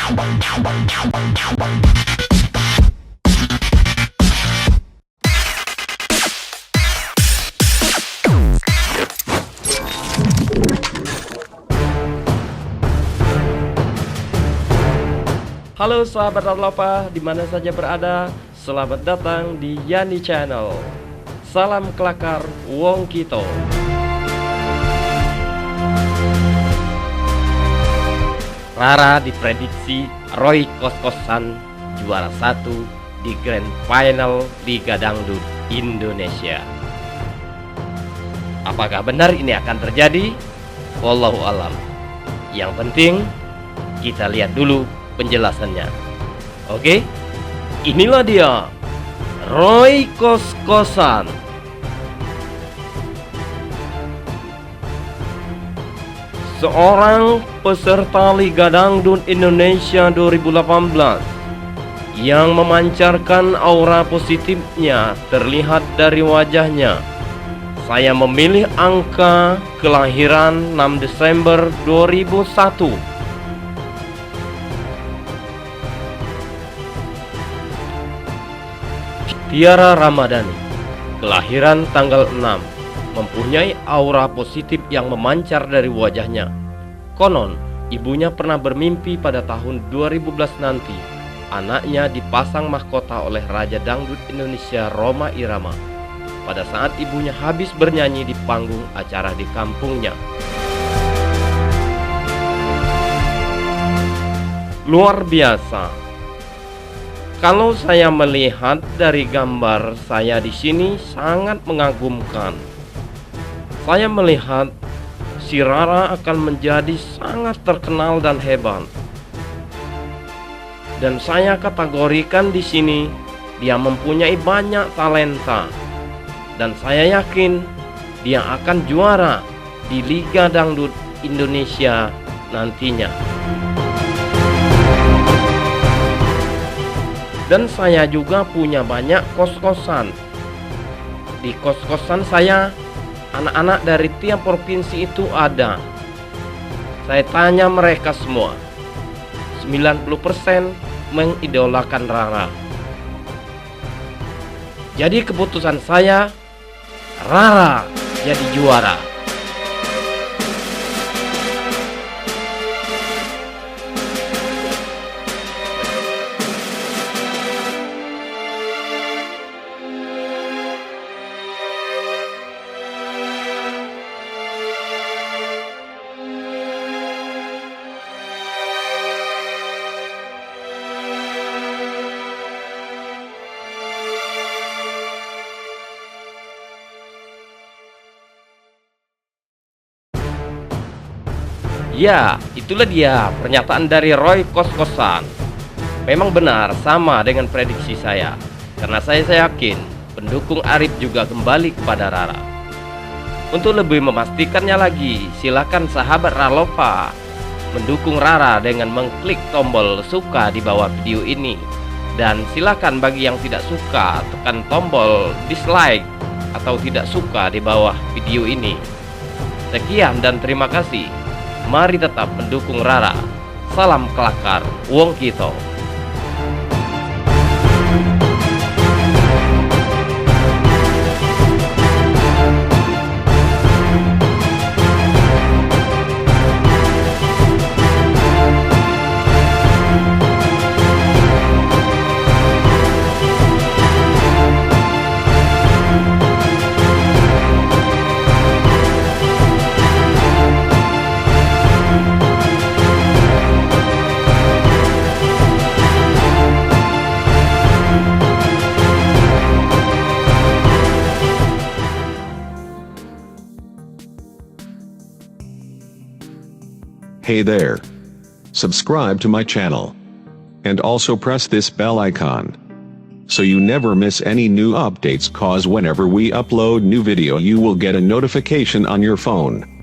Halo sahabat Ralopa, di mana saja berada, selamat datang di Yani Channel. Salam kelakar Wong Kito. Rara diprediksi Roy kos-kosan juara 1 di Grand Final Liga Dangdut Indonesia. Apakah benar ini akan terjadi? Wallahu alam. Yang penting kita lihat dulu penjelasannya. Oke, inilah dia Roy kos-kosan. Seorang peserta Liga Dangdut Indonesia 2018 yang memancarkan aura positifnya terlihat dari wajahnya. Saya memilih angka kelahiran 6 Desember 2001. Tiara Ramadhani, kelahiran tanggal 6, mempunyai aura positif yang memancar dari wajahnya. Konon, ibunya pernah bermimpi pada tahun 2011 nanti, anaknya dipasang mahkota oleh Raja Dangdut Indonesia Rhoma Irama pada saat ibunya habis bernyanyi di panggung acara di kampungnya. Luar biasa. Kalau saya melihat dari gambar saya di sini sangat mengagumkan. Saya melihat si Rara akan menjadi sangat terkenal dan hebat. Dan saya kategorikan di sini dia mempunyai banyak talenta. Dan saya yakin dia akan juara di Liga Dangdut Indonesia nantinya. Dan saya juga punya banyak kos-kosan. Di kos-kosan saya, anak-anak dari tiap provinsi itu ada. Saya tanya mereka semua, 90% mengidolakan Rara. Jadi keputusan saya, Rara jadi juara. Ya, itulah dia pernyataan dari Roy kos-kosan. Memang benar sama dengan prediksi saya. Karena saya yakin pendukung Arif juga kembali kepada Rara. Untuk lebih memastikannya lagi, silakan sahabat Ralopa mendukung Rara dengan mengklik tombol suka di bawah video ini. Dan silakan bagi yang tidak suka tekan tombol dislike atau tidak suka di bawah video ini. Sekian dan terima kasih. Mari tetap mendukung Rara. Salam kelakar Wong Kito. Hey there. Subscribe to my channel. And also press this bell icon. So you never miss any new updates, cause whenever we upload new video you will get a notification on your phone.